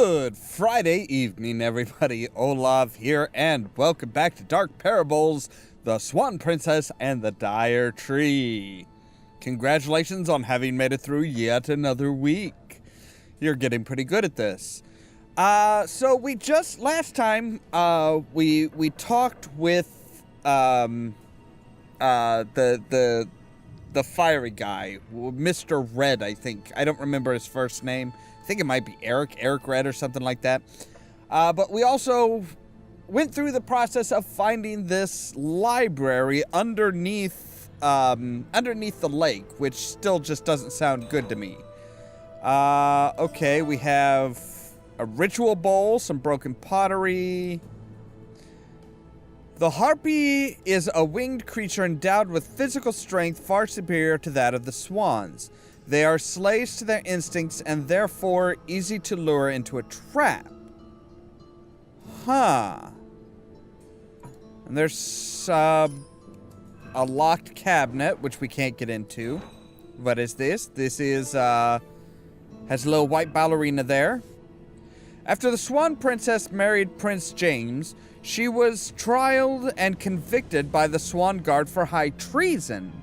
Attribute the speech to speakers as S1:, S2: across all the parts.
S1: Good Friday evening, everybody. Ollamh here, and welcome back to Dark Parables, the Swan Princess and the Dire Tree. Congratulations on having made it through yet another week. You're getting pretty good at this. So we just, last time, we talked with, the fiery guy, Mr. Red, I think. I don't remember his first name. I think it might be Eric Red or something like that. But we also went through the process of finding this library underneath the lake, which still just doesn't sound good to me. Okay, we have a ritual bowl, some broken pottery. The harpy is a winged creature endowed with physical strength far superior to that of the swans. They are slaves to their instincts and therefore easy to lure into a trap. Huh. And there's a locked cabinet, which we can't get into. What is this? This is, has a little white ballerina there. After the Swan Princess married Prince James, she was trialed and convicted by the Swan Guard for high treason.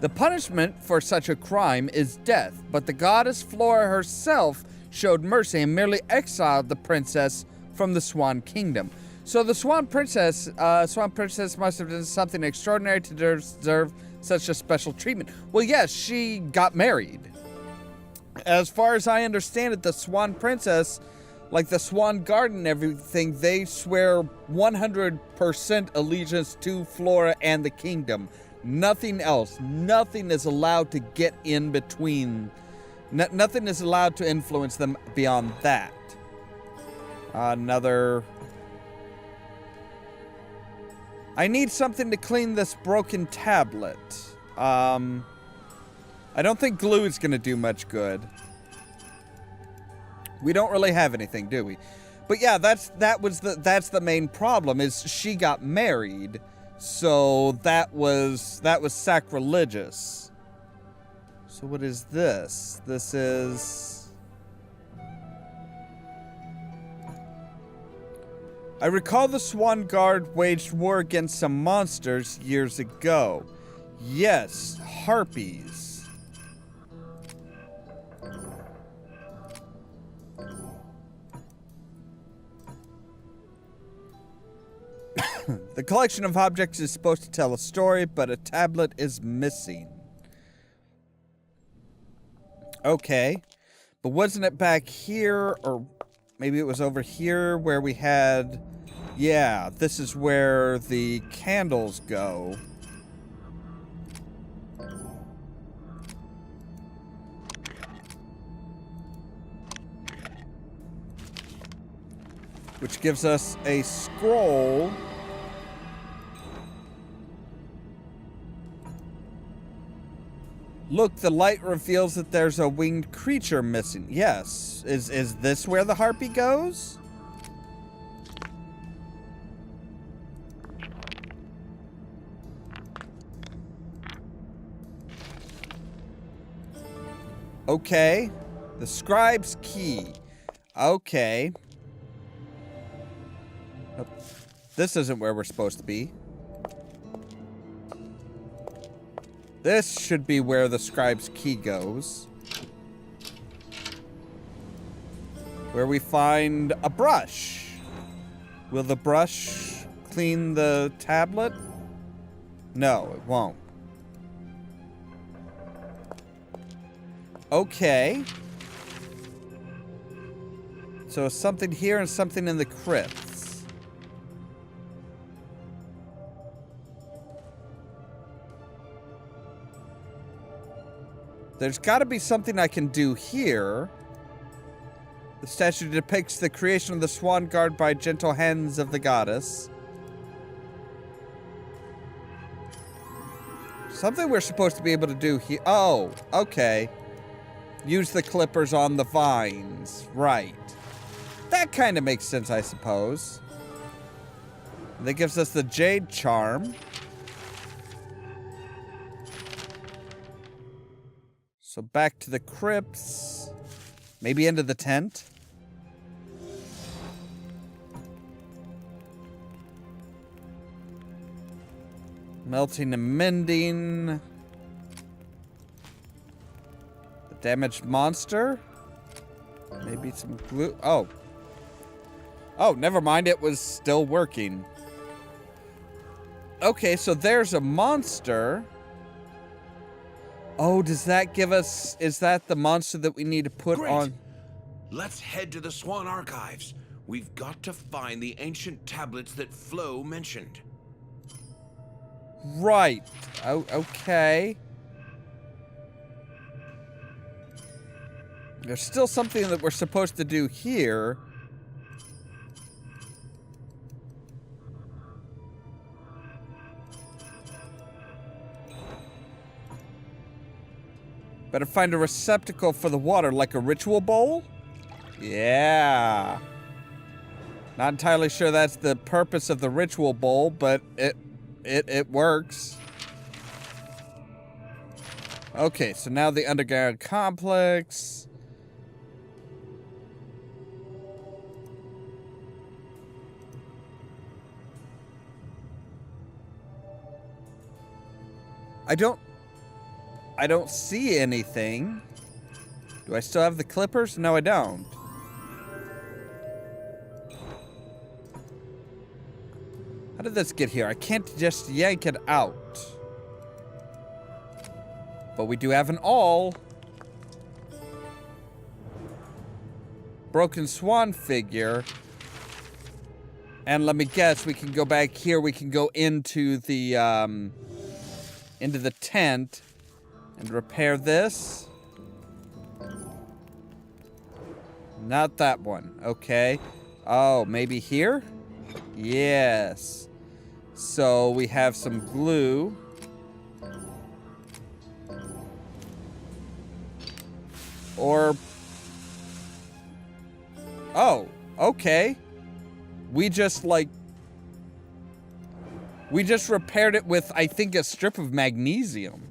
S1: The punishment for such a crime is death, but the goddess Flora herself showed mercy and merely exiled the princess from the Swan Kingdom. So the Swan Princess must have done something extraordinary to deserve such a special treatment. Well, yes, she got married. As far as I understand it, the Swan Princess, like the Swan Guard and everything, they swear 100% allegiance to Flora and the kingdom. Nothing else. Nothing is allowed to get in between. Nothing is allowed to influence them beyond that. Another... I need something to clean this broken tablet. I don't think glue is going to do much good. We don't really have anything, do we? But yeah, that's the main problem, is she got married. So that was sacrilegious. So what is this? This is... I recall the Swan Guard waged war against some monsters years ago. Yes, harpies. The collection of objects is supposed to tell a story, but a tablet is missing. Okay. But wasn't it back here, or maybe it was over here where we had... Yeah, this is where the candles go. Which gives us a scroll. Look, the light reveals that there's a winged creature missing. Yes. Is this where the harpy goes? Okay. The scribe's key. Okay. Oh, this isn't where we're supposed to be. This should be where the scribe's key goes. Where we find a brush. Will the brush clean the tablet? No, it won't. Okay. So something here and something in the crypts. There's got to be something I can do here. The statue depicts the creation of the Swan Guard by gentle hands of the goddess. Something we're supposed to be able to do here. Oh, okay. Use the clippers on the vines. Right. That kind of makes sense, I suppose. That gives us the Jade Charm. So back to the crypts. Maybe into the tent. Melting and mending. The damaged monster. Maybe some glue. Oh. Oh, never mind. It was still working. Okay, so there's a monster. Oh, does that give us... Is that the monster that we need to put on...
S2: Let's head to the Swan Archives. We've got to find the ancient tablets that Flo mentioned.
S1: Right. Oh, okay. There's still something that we're supposed to do here. Better find a receptacle for the water, like a ritual bowl? Yeah. Not entirely sure that's the purpose of the ritual bowl, but it works. Okay, so now the underground complex. I don't see anything. Do I still have the clippers? No, I don't. How did this get here? I can't just yank it out. But we do have an awl. Broken swan figure. And let me guess, we can go back here. We can go into the tent and repair this. Not that one. Okay. Oh, maybe here? Yes. So we have some glue. Or... Oh, okay. We just repaired it with, I think, a strip of magnesium.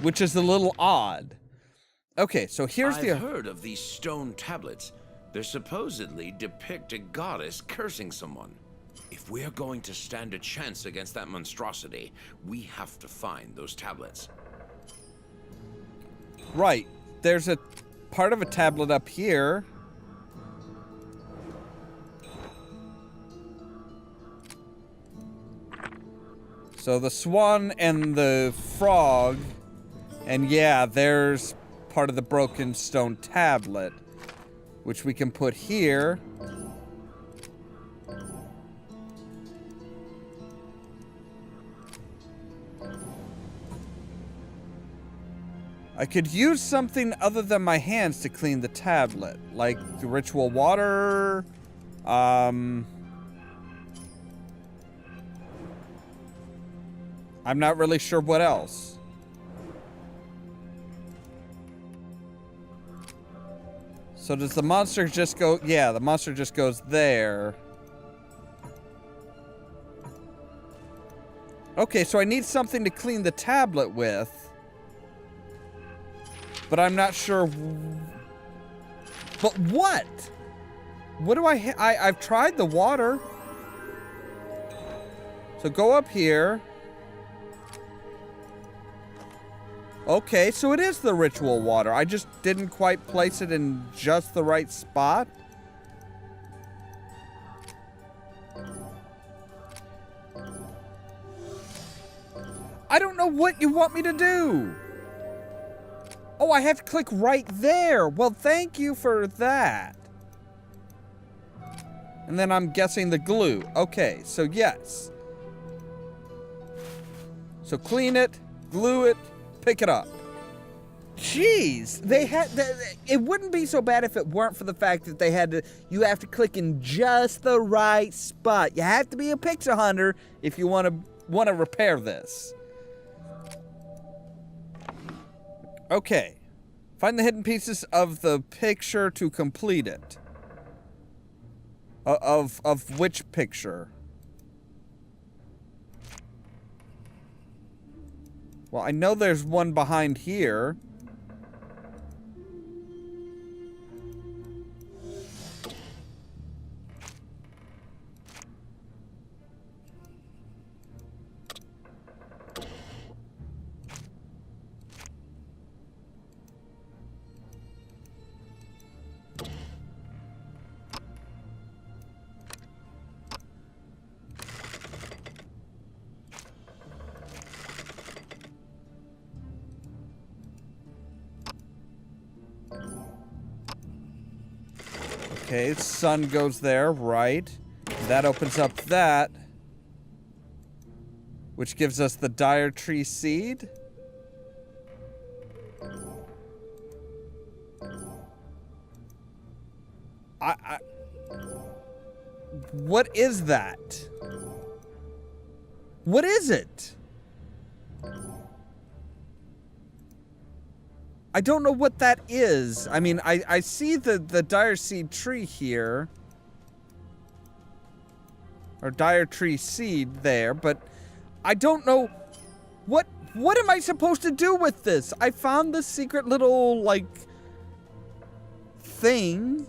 S1: Which is a little odd. Okay, so here's
S2: I've heard of these stone tablets. They supposedly depict a goddess cursing someone. If we're going to stand a chance against that monstrosity, we have to find those tablets.
S1: Right. There's a part of a tablet up here. So the swan and the frog. And yeah, there's part of the broken stone tablet, which we can put here. I could use something other than my hands to clean the tablet, like the ritual water. I'm not really sure what else. So does the monster just go... Yeah, the monster just goes there. Okay, so I need something to clean the tablet with. But I'm not sure... But what? What do I've tried the water. So go up here. Okay, so it is the ritual water. I just didn't quite place it in just the right spot. I don't know what you want me to do. Oh, I have to click right there. Well, thank you for that. And then I'm guessing the glue. Okay, so yes. So clean it, glue it, pick it up. Jeez, it wouldn't be so bad if it weren't for the fact that you have to click in just the right spot. You have to be a picture hunter if you want to repair this. Okay. Find the hidden pieces of the picture to complete it. Of which picture? Well, I know there's one behind here. Okay, sun goes there, right. That opens up that. Which gives us the dire tree seed. What is that? What is it? I don't know what that is. I mean, I see the dire seed tree here. Or dire tree seed there, but I don't know what am I supposed to do with this? I found this secret little like thing.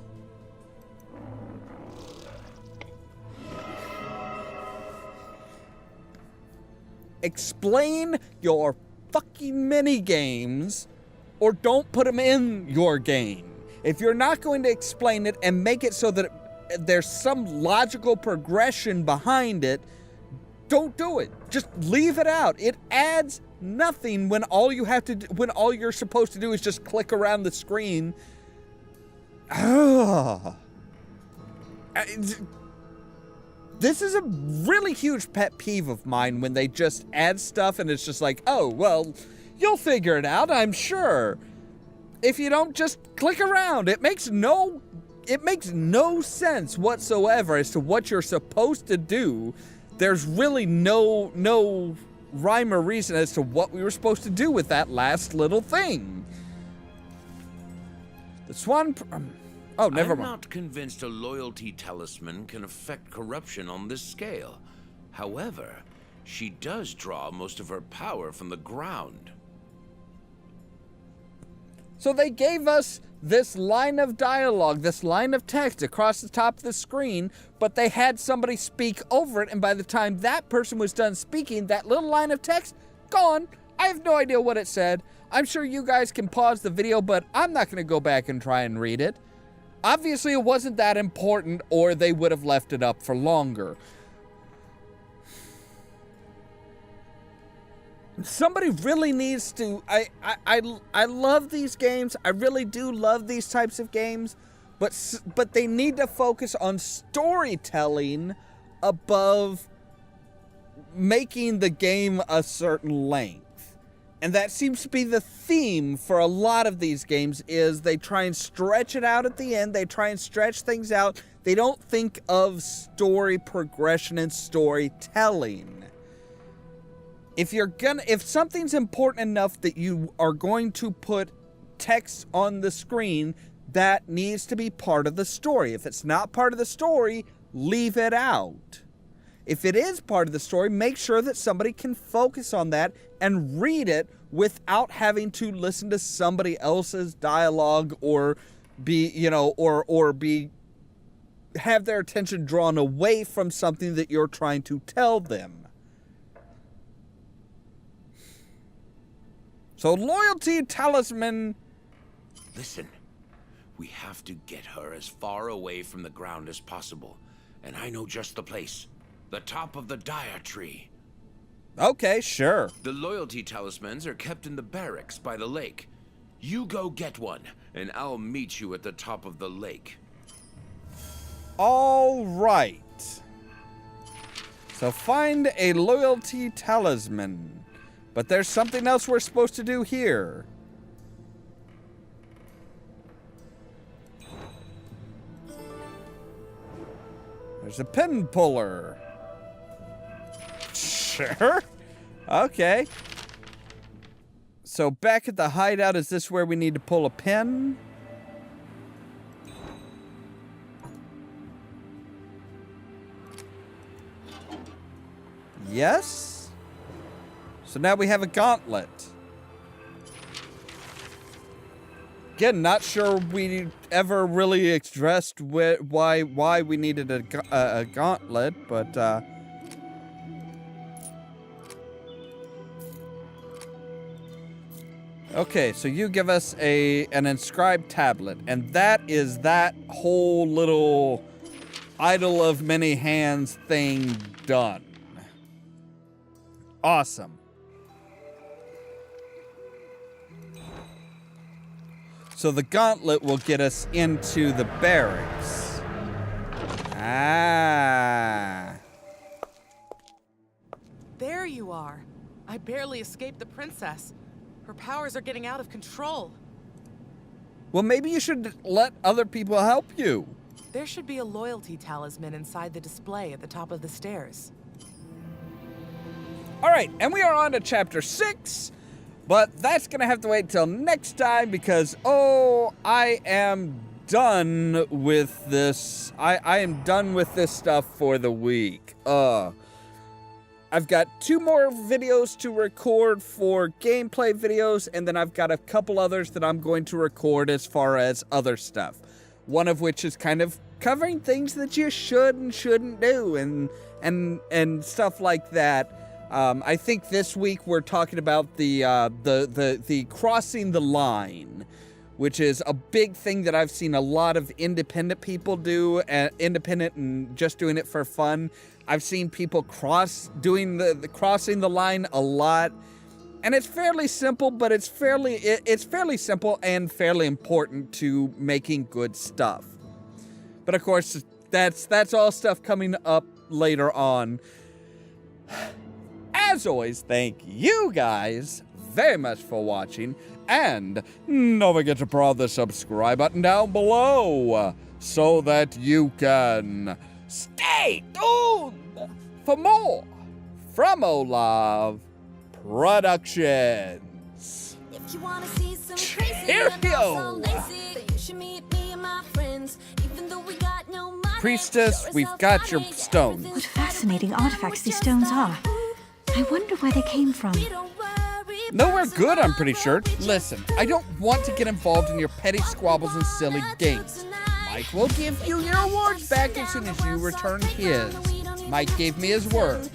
S1: Explain your fucking mini games or don't put them in your game. If you're not going to explain it and make it so that there's some logical progression behind it, don't do it. Just leave it out. It adds nothing when all you have to do, when all you're supposed to do is just click around the screen. This is a really huge pet peeve of mine when they just add stuff and it's just like, oh, well, you'll figure it out, I'm sure. If you don't just click around, it makes no sense whatsoever as to what you're supposed to do. There's really no rhyme or reason as to what we were supposed to do with that last little thing. The swan... oh, never mind.
S2: I'm not convinced a loyalty talisman can affect corruption on this scale. However, she does draw most of her power from the ground.
S1: So they gave us this line of dialogue, this line of text across the top of the screen, but they had somebody speak over it, and by the time that person was done speaking, that little line of text, gone. I have no idea what it said. I'm sure you guys can pause the video, but I'm not going to go back and try and read it. Obviously, it wasn't that important, or they would have left it up for longer. Somebody really needs to... I love these games. I really do love these types of games. But they need to focus on storytelling above making the game a certain length. And that seems to be the theme for a lot of these games, is they try and stretch it out at the end. They try and stretch things out. They don't think of story progression and storytelling. If something's important enough that you are going to put text on the screen, that needs to be part of the story. If it's not part of the story, leave it out. If it is part of the story, make sure that somebody can focus on that and read it without having to listen to somebody else's dialogue or have their attention drawn away from something that you're trying to tell them. So, loyalty talisman.
S2: Listen, we have to get her as far away from the ground as possible. And I know just the place. The top of the dire tree.
S1: Okay, sure.
S2: The loyalty talismans are kept in the barracks by the lake. You go get one, and I'll meet you at the top of the lake.
S1: All right. So find a loyalty talisman. But there's something else we're supposed to do here. There's a pin puller. Sure. Okay. So back at the hideout, is this where we need to pull a pin? Yes. So now we have a gauntlet. Again, not sure we ever really addressed why we needed a gauntlet, but okay, so you give us an inscribed tablet, and that is that whole little idol of many hands thing done. Awesome. So the gauntlet will get us into the barracks. Ah.
S3: There you are. I barely escaped the princess. Her powers are getting out of control.
S1: Well, maybe you should let other people help you.
S3: There should be a loyalty talisman inside the display at the top of the stairs.
S1: All right, and we are on to chapter 6, but that's going to have to wait till next time because, I am done with this. I am done with this stuff for the week. I've got 2 more videos to record for gameplay videos, and then I've got a couple others that I'm going to record as far as other stuff. One of which is kind of covering things that you should and shouldn't do and stuff like that. I think this week we're talking about the crossing the line, which is a big thing that I've seen a lot of independent people do, independent and just doing it for fun. I've seen people doing the crossing the line a lot, and it's fairly simple, but it's fairly simple and fairly important to making good stuff. But of course, that's all stuff coming up later on. As always, thank you guys very much for watching, and don't forget to press the subscribe button down below so that you can stay tuned for more from Ollamh Productions.
S4: If you wanna see some crazy
S1: Cheerio!
S4: you should meet me and my friends. Even though we got no money,
S1: Priestess,
S4: sure as
S1: we've
S4: hell
S1: got your
S4: funny.
S1: stones.
S5: What fascinating artifacts these stones are. I wonder where they came from.
S4: We don't worry
S1: Nowhere
S4: about
S1: good, I'm pretty
S4: tomorrow,
S1: sure.
S4: we just
S1: Listen, I don't want to get involved in your petty squabbles and silly games. Mike will give you your awards back as soon as you return his. Mike gave me his word.